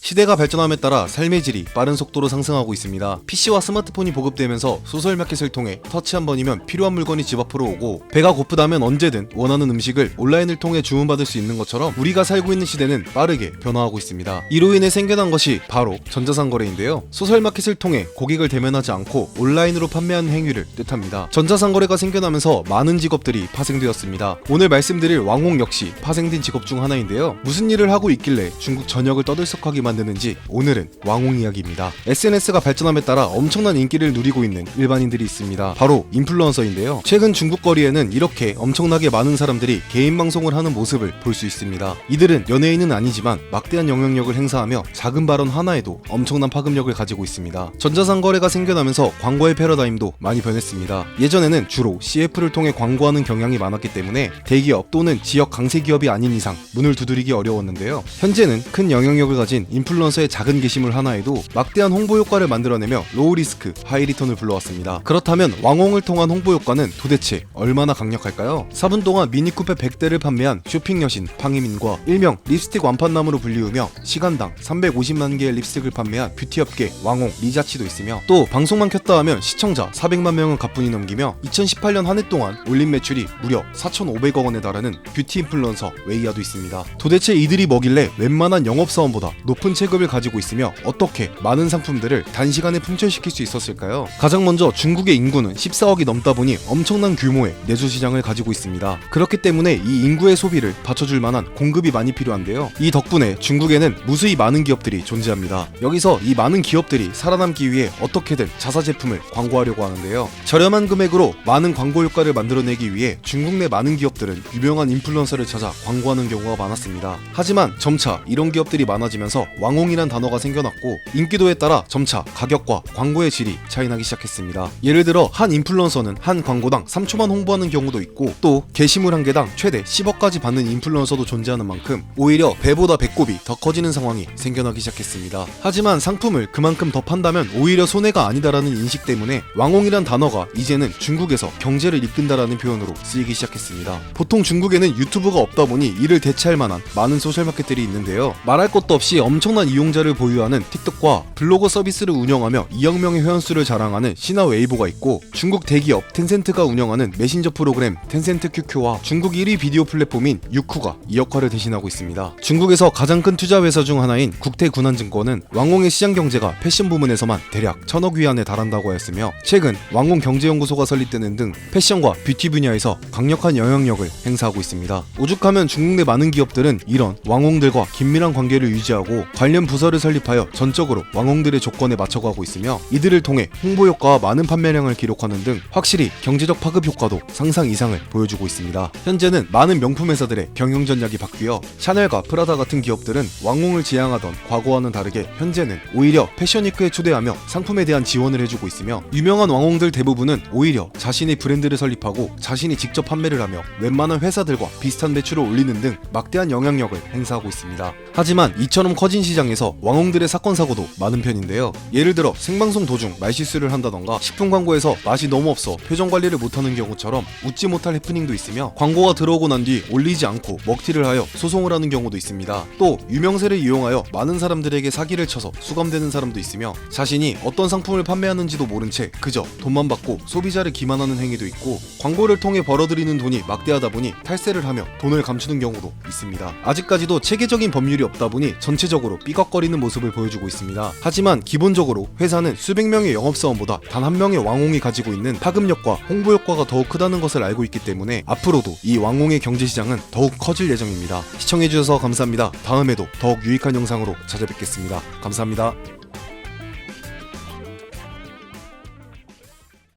시대가 발전함에 따라 삶의 질이 빠른 속도로 상승하고 있습니다. PC와 스마트폰이 보급되면서 소셜마켓을 통해 터치 한 번이면 필요한 물건이 집 앞으로 오고, 배가 고프다면 언제든 원하는 음식을 온라인을 통해 주문받을 수 있는 것처럼 우리가 살고 있는 시대는 빠르게 변화하고 있습니다. 이로 인해 생겨난 것이 바로 전자상거래인데요. 소셜마켓을 통해 고객을 대면하지 않고 온라인으로 판매하는 행위를 뜻합니다. 전자상거래가 생겨나면서 많은 직업들이 파생되었습니다. 오늘 말씀드릴 왕홍 역시 파생된 직업 중 하나인데요. 무슨 일을 하고 있길래 중국 전역을 떠들썩하게 만드는지 오늘은 왕홍 이야기입니다. SNS가 발전함에 따라 엄청난 인기를 누리고 있는 일반인들이 있습니다. 바로 인플루언서인데요. 최근 중국 거리에는 이렇게 엄청나게 많은 사람들이 개인 방송을 하는 모습을 볼 수 있습니다. 이들은 연예인은 아니지만 막대한 영향력을 행사하며 작은 발언 하나에도 엄청난 파급력을 가지고 있습니다. 전자상거래가 생겨나면서 광고의 패러다임도 많이 변했습니다. 예전에는 주로 CF를 통해 광고하는 경향이 많았기 때문에 대기업 또는 지역 강세 기업이 아닌 이상 문을 두드리기 어려웠는데요. 현재는 큰 영향력을 가진 인플루언서의 작은 게시물 하나에도 막대한 홍보 효과를 만들어내며 로우 리스크 하이 리턴을 불러왔습니다. 그렇다면 왕홍을 통한 홍보 효과는 도대체 얼마나 강력할까요? 4분 동안 미니쿠페 100대를 판매한 쇼핑 여신 팡이민과 일명 립스틱 완판남으로 불리우며 시간당 350만 개의 립스틱을 판매한 뷰티업계 왕홍 리자치도 있으며, 또 방송만 켰다 하면 시청자 400만 명은 가뿐히 넘기며 2018년 한 해 동안 올린 매출이 무려 4,500억 원에 달하는 뷰티 인플루언서 웨이야도 있습니다. 도대체 이들이 뭐길래 웬만한 영업사원보다 높은 체급을 가지고 있으며 어떻게 많은 상품들을 단시간에 품절시킬 수 있었을까요? 가장 먼저 중국의 인구는 14억이 넘다 보니 엄청난 규모의 내수 시장을 가지고 있습니다. 그렇기 때문에 이 인구의 소비를 받쳐줄 만한 공급이 많이 필요한데요. 이 덕분에 중국에는 무수히 많은 기업들이 존재합니다. 여기서 이 많은 기업들이 살아남기 위해 어떻게든 자사 제품을 광고하려고 하는데요. 저렴한 금액으로 많은 광고 효과를 만들어내기 위해 중국 내 많은 기업들은 유명한 인플루언서를 찾아 광고하는 경우가 많았습니다. 하지만 점차 이런 기업들이 많아지면서 왕홍이란 단어가 생겨났고, 인기도에 따라 점차 가격과 광고의 질이 차이나기 시작했습니다. 예를 들어 한 인플루언서는 한 광고당 3초만 홍보하는 경우도 있고, 또 게시물 한 개당 최대 10억까지 받는 인플루언서도 존재하는 만큼 오히려 배보다 배꼽이 더 커지는 상황이 생겨나기 시작했습니다. 하지만 상품을 그만큼 더 판다면 오히려 손해가 아니다라는 인식 때문에 왕홍이란 단어가 이제는 중국에서 경제를 이끈다라는 표현으로 쓰이기 시작했습니다. 보통 중국에는 유튜브가 없다 보니 이를 대체할 만한 많은 소셜마켓들이 있는데요. 말할 것도 없이 엄청난 이용자를 보유하는 틱톡과 블로그 서비스를 운영하며 2억 명의 회원수를 자랑하는 신화 웨이보가 있고, 중국 대기업 텐센트가 운영하는 메신저 프로그램 텐센트 QQ와 중국 1위 비디오 플랫폼인 유쿠가 이 역할을 대신하고 있습니다. 중국에서 가장 큰 투자 회사 중 하나인 국태군안증권은 왕홍의 시장 경제가 패션 부문에서만 대략 1,000억 위안에 달한다고 하였으며, 최근 왕홍 경제연구소가 설립되는 등 패션과 뷰티 분야에서 강력한 영향력을 행사하고 있습니다. 오죽하면 중국 내 많은 기업들은 이런 왕홍들과 긴밀한 관계를 유지하고 관련 부서를 설립하여 전적으로 왕홍들의 조건에 맞춰가고 있으며, 이들을 통해 홍보 효과와 많은 판매량을 기록하는 등 확실히 경제적 파급 효과도 상상 이상을 보여주고 있습니다. 현재는 많은 명품 회사들의 경영 전략이 바뀌어 샤넬과 프라다 같은 기업들은 왕홍을 지향하던 과거와는 다르게 현재는 오히려 패션위크에 초대하며 상품에 대한 지원을 해주고 있으며, 유명한 왕홍들 대부분은 오히려 자신의 브랜드를 설립하고 자신이 직접 판매를 하며 웬만한 회사들과 비슷한 매출을 올리는 등 막대한 영향력을 행사하고 있습니다. 하지만 이처럼 커진 시장에서 왕홍들의 사건 사고도 많은 편인데요. 예를 들어 생방송 도중 말실수를 한다던가 식품 광고에서 맛이 너무 없어 표정 관리를 못하는 경우처럼 웃지 못할 해프닝도 있으며, 광고가 들어오고 난 뒤 올리지 않고 먹튀를 하여 소송을 하는 경우도 있습니다. 또 유명세를 이용하여 많은 사람들에게 사기를 쳐서 수감되는 사람도 있으며, 자신이 어떤 상품을 판매하는지도 모른 채 그저 돈만 받고 소비자를 기만하는 행위도 있고, 광고를 통해 벌어들이는 돈이 막대하다 보니 탈세를 하며 돈을 감추는 경우도 있습니다. 아직까지도 체계적인 법률이 없다 보니 전체적으로 삐걱거리는 모습을 보여주고 있습니다. 하지만 기본적으로 회사는 수백 명의 영업사원보다 단 한 명의 왕홍이 가지고 있는 파급력과 홍보 효과가 더욱 크다는 것을 알고 있기 때문에 앞으로도 이 왕홍의 경제시장은 더욱 커질 예정입니다. 시청해주셔서 감사합니다. 다음에도 더욱 유익한 영상으로 찾아뵙겠습니다. 감사합니다.